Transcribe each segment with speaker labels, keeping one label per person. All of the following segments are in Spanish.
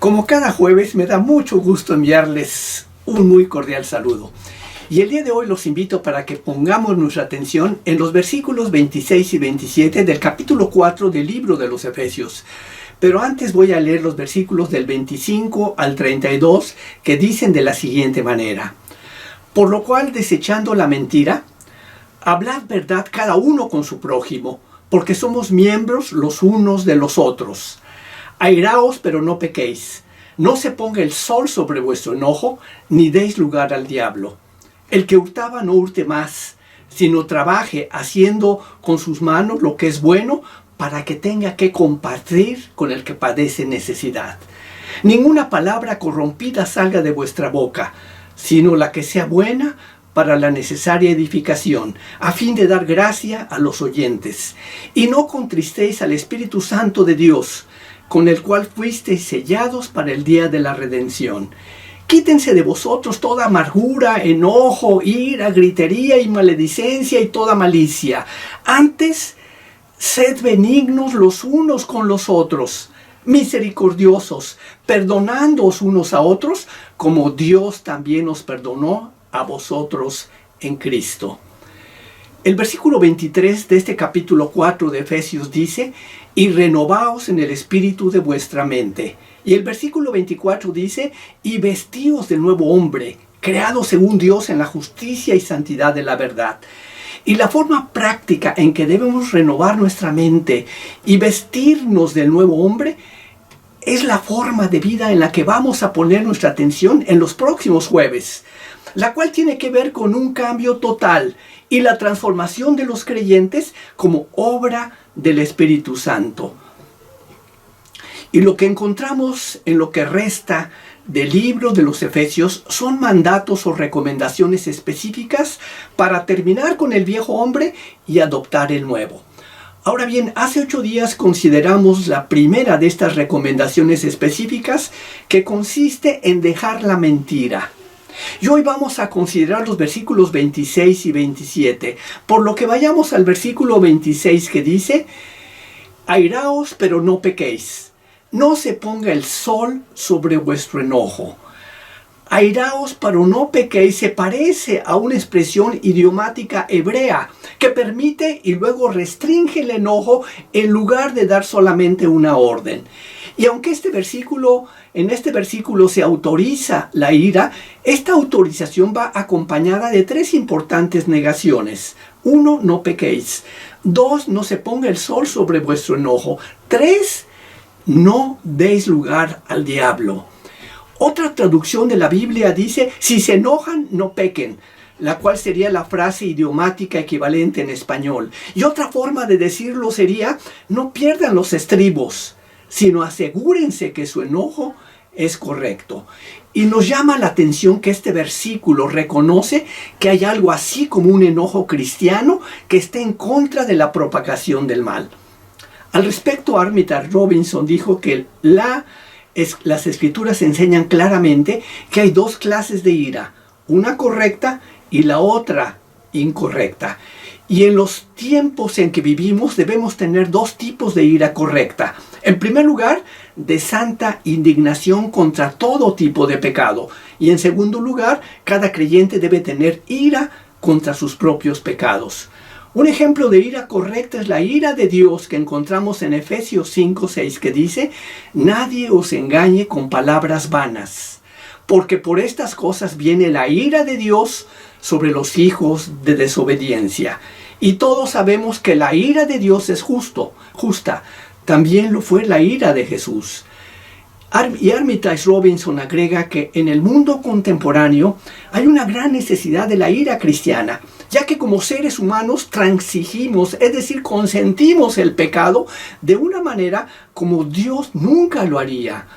Speaker 1: Como cada jueves, me da mucho gusto enviarles un muy cordial saludo. Y el día de hoy los invito para que pongamos nuestra atención en los versículos 26 y 27 del capítulo 4 del libro de los Efesios. Pero antes voy a leer los versículos del 25 al 32 que dicen de la siguiente manera. Por lo cual, desechando la mentira, hablad verdad cada uno con su prójimo, porque somos miembros los unos de los otros. Airaos, pero no pequéis. No se ponga el sol sobre vuestro enojo, ni deis lugar al diablo. El que hurtaba no hurte más, sino trabaje haciendo con sus manos lo que es bueno, para que tenga que compartir con el que padece necesidad. Ninguna palabra corrompida salga de vuestra boca, sino la que sea buena para la necesaria edificación, a fin de dar gracia a los oyentes. Y no contristéis al Espíritu Santo de Dios, con el cual fuisteis sellados para el día de la redención. Quítense de vosotros toda amargura, enojo, ira, gritería y maledicencia y toda malicia. Antes, sed benignos los unos con los otros, misericordiosos, perdonándoos unos a otros, como Dios también os perdonó a vosotros en Cristo. El versículo 23 de este capítulo 4 de Efesios dice, y renovaos en el espíritu de vuestra mente. Y el versículo 24 dice, y vestíos del nuevo hombre, creado según Dios en la justicia y santidad de la verdad. Y la forma práctica en que debemos renovar nuestra mente y vestirnos del nuevo hombre es la forma de vida en la que vamos a poner nuestra atención en los próximos jueves, la cual tiene que ver con un cambio total y la transformación de los creyentes como obra del Espíritu Santo. Y lo que encontramos en lo que resta del libro de los Efesios son mandatos o recomendaciones específicas para terminar con el viejo hombre y adoptar el nuevo. Ahora bien, hace 8 días consideramos la primera de estas recomendaciones específicas, que consiste en dejar la mentira. Y hoy vamos a considerar los versículos 26 y 27, por lo que vayamos al versículo 26 que dice, airaos pero no pequéis, no se ponga el sol sobre vuestro enojo. Airaos pero no pequéis se parece a una expresión idiomática hebrea que permite y luego restringe el enojo en lugar de dar solamente una orden. Y aunque en este versículo se autoriza la ira, esta autorización va acompañada de 3 importantes negaciones. 1, no pequéis. 2, no se ponga el sol sobre vuestro enojo. 3, no deis lugar al diablo. Otra traducción de la Biblia dice, si se enojan, no pequen, la cual sería la frase idiomática equivalente en español. Y otra forma de decirlo sería, no pierdan los estribos, sino asegúrense que su enojo es correcto. Y nos llama la atención que este versículo reconoce que hay algo así como un enojo cristiano que está en contra de la propagación del mal. Al respecto, Armitage Robinson dijo que las escrituras enseñan claramente que hay 2 clases de ira, una correcta y la otra incorrecta. Y en los tiempos en que vivimos debemos tener 2 tipos de ira correcta. En primer lugar, de santa indignación contra todo tipo de pecado. Y en segundo lugar, cada creyente debe tener ira contra sus propios pecados. Un ejemplo de ira correcta es la ira de Dios que encontramos en Efesios 5:6 que dice, nadie os engañe con palabras vanas, porque por estas cosas viene la ira de Dios sobre los hijos de desobediencia. Y todos sabemos que la ira de Dios es justa. También lo fue la ira de Jesús. Y Armitage Robinson agrega que en el mundo contemporáneo hay una gran necesidad de la ira cristiana, ya que como seres humanos transigimos, es decir, consentimos el pecado de una manera como Dios nunca lo haría.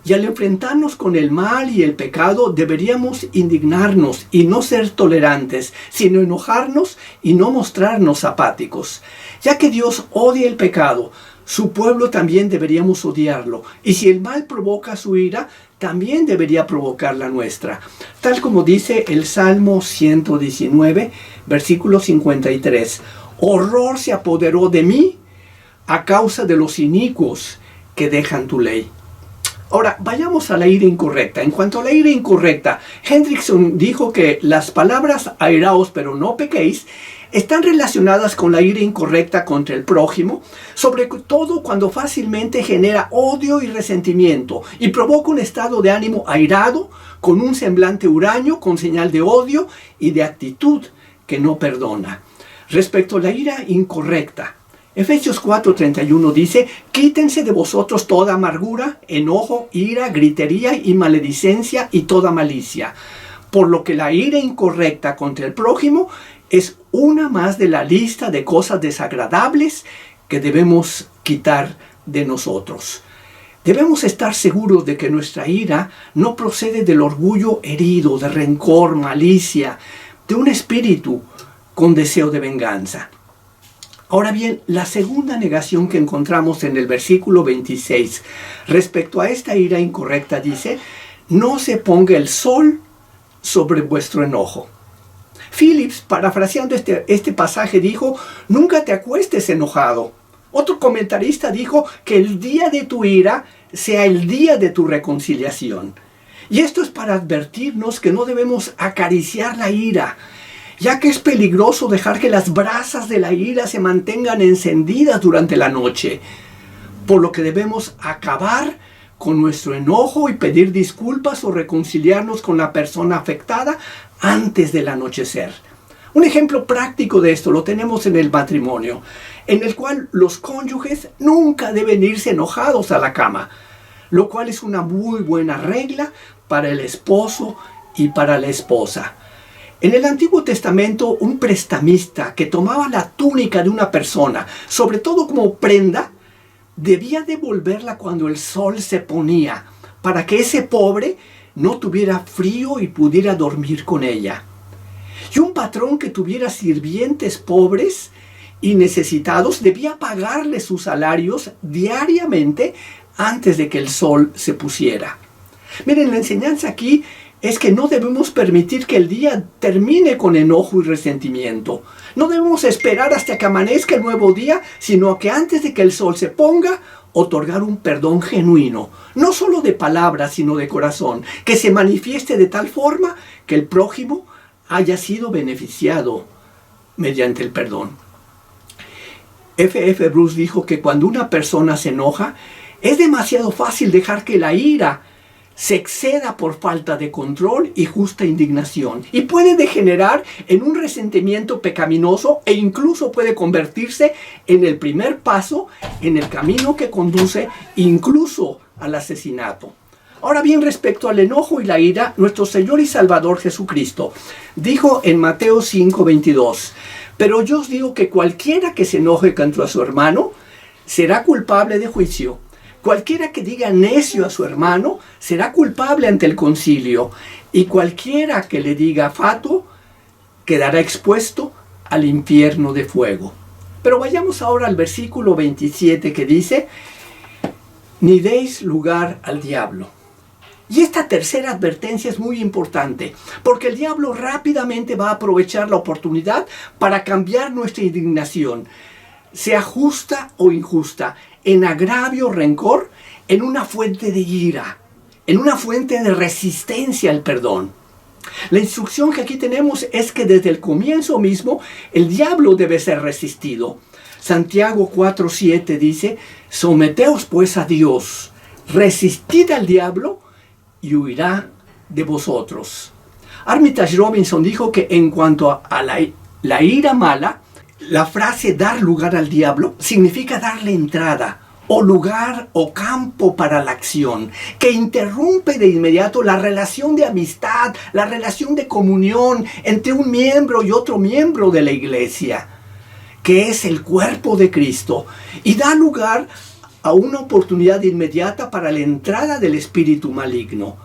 Speaker 1: Y al enfrentarnos con el mal y el pecado deberíamos indignarnos y no ser tolerantes, sino enojarnos y no mostrarnos apáticos. Ya que Dios odia el pecado, su pueblo también deberíamos odiarlo. Y si el mal provoca su ira, también debería provocar la nuestra. Tal como dice el Salmo 119, versículo 53. Horror se apoderó de mí a causa de los inicuos que dejan tu ley. Ahora, vayamos a la ira incorrecta. En cuanto a la ira incorrecta, Hendrickson dijo que las palabras airaos pero no pequéis están relacionadas con la ira incorrecta contra el prójimo, sobre todo cuando fácilmente genera odio y resentimiento y provoca un estado de ánimo airado, con un semblante huraño, con señal de odio y de actitud que no perdona. Respecto a la ira incorrecta, Efesios 4:31 dice: quítense de vosotros toda amargura, enojo, ira, gritería y maledicencia y toda malicia, por lo que la ira incorrecta contra el prójimo es una más de la lista de cosas desagradables que debemos quitar de nosotros. Debemos estar seguros de que nuestra ira no procede del orgullo herido, de rencor, malicia, de un espíritu con deseo de venganza. Ahora bien, la segunda negación que encontramos en el versículo 26 respecto a esta ira incorrecta dice: no se ponga el sol sobre vuestro enojo. Phillips, parafraseando este pasaje, dijo: nunca te acuestes enojado. Otro comentarista dijo que el día de tu ira sea el día de tu reconciliación. Y esto es para advertirnos que no debemos acariciar la ira, ya que es peligroso dejar que las brasas de la ira se mantengan encendidas durante la noche, por lo que debemos acabar con nuestro enojo y pedir disculpas o reconciliarnos con la persona afectada antes del anochecer. Un ejemplo práctico de esto lo tenemos en el matrimonio, en el cual los cónyuges nunca deben irse enojados a la cama, lo cual es una muy buena regla para el esposo y para la esposa. En el Antiguo Testamento, un prestamista que tomaba la túnica de una persona, sobre todo como prenda, debía devolverla cuando el sol se ponía, para que ese pobre no tuviera frío y pudiera dormir con ella. Y un patrón que tuviera sirvientes pobres y necesitados debía pagarles sus salarios diariamente antes de que el sol se pusiera. Miren, la enseñanza aquí es que no debemos permitir que el día termine con enojo y resentimiento. No debemos esperar hasta que amanezca el nuevo día, sino que antes de que el sol se ponga, otorgar un perdón genuino, no solo de palabras, sino de corazón, que se manifieste de tal forma que el prójimo haya sido beneficiado mediante el perdón. F.F. Bruce dijo que cuando una persona se enoja, es demasiado fácil dejar que la ira se exceda por falta de control y justa indignación, y puede degenerar en un resentimiento pecaminoso e incluso puede convertirse en el primer paso en el camino que conduce incluso al asesinato. Ahora bien, respecto al enojo y la ira, nuestro Señor y Salvador Jesucristo dijo en Mateo 5:22: pero yo os digo que cualquiera que se enoje contra su hermano será culpable de juicio. Cualquiera que diga necio a su hermano será culpable ante el concilio, y cualquiera que le diga fatuo quedará expuesto al infierno de fuego. Pero vayamos ahora al versículo 27 que dice: ni deis lugar al diablo. Y esta tercera advertencia es muy importante, porque el diablo rápidamente va a aprovechar la oportunidad para cambiar nuestra indignación, sea justa o injusta, en agravio o rencor, en una fuente de ira, en una fuente de resistencia al perdón. La instrucción que aquí tenemos es que desde el comienzo mismo el diablo debe ser resistido. Santiago 4:7 dice: someteos pues a Dios, resistid al diablo y huirá de vosotros. Armitage Robinson dijo que en cuanto a la ira mala, la frase dar lugar al diablo significa darle entrada, o lugar o campo para la acción, que interrumpe de inmediato la relación de amistad, la relación de comunión entre un miembro y otro miembro de la iglesia, que es el cuerpo de Cristo, y da lugar a una oportunidad inmediata para la entrada del espíritu maligno.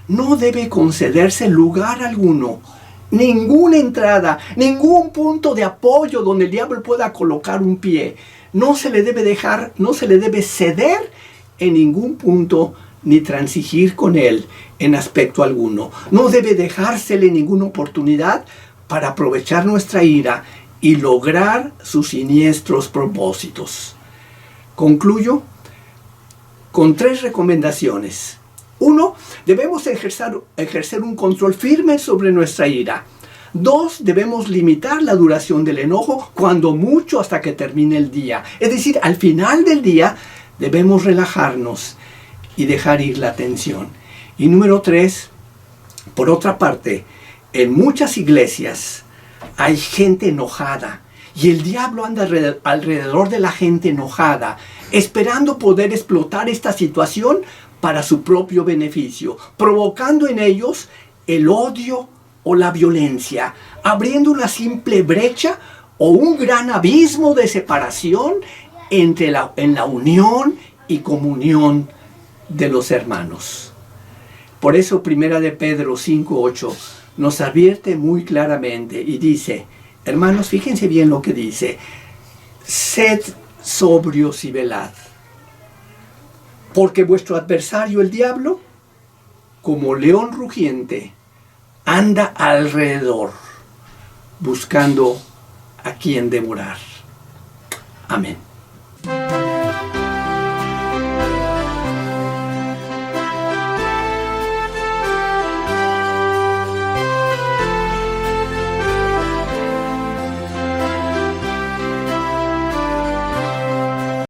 Speaker 1: No debe concederse lugar alguno, ninguna entrada, ningún punto de apoyo donde el diablo pueda colocar un pie. No se le debe dejar, no se le debe ceder en ningún punto ni transigir con él en aspecto alguno. No debe dejársele ninguna oportunidad para aprovechar nuestra ira y lograr sus siniestros propósitos. Concluyo con 3 recomendaciones. 1. Debemos ejercer un control firme sobre nuestra ira. 2. Debemos limitar la duración del enojo, cuando mucho hasta que termine el día. Es decir, al final del día debemos relajarnos y dejar ir la tensión. Y número 3, por otra parte, en muchas iglesias hay gente enojada y el diablo anda alrededor de la gente enojada, esperando poder explotar esta situación para su propio beneficio, provocando en ellos el odio o la violencia, abriendo una simple brecha o un gran abismo de separación en la unión y comunión de los hermanos. Por eso 1 de Pedro 5:8 nos advierte muy claramente y dice, hermanos, fíjense bien lo que dice, sed sobrios y velad, porque vuestro adversario el diablo, como león rugiente, anda alrededor, buscando a quien devorar. Amén.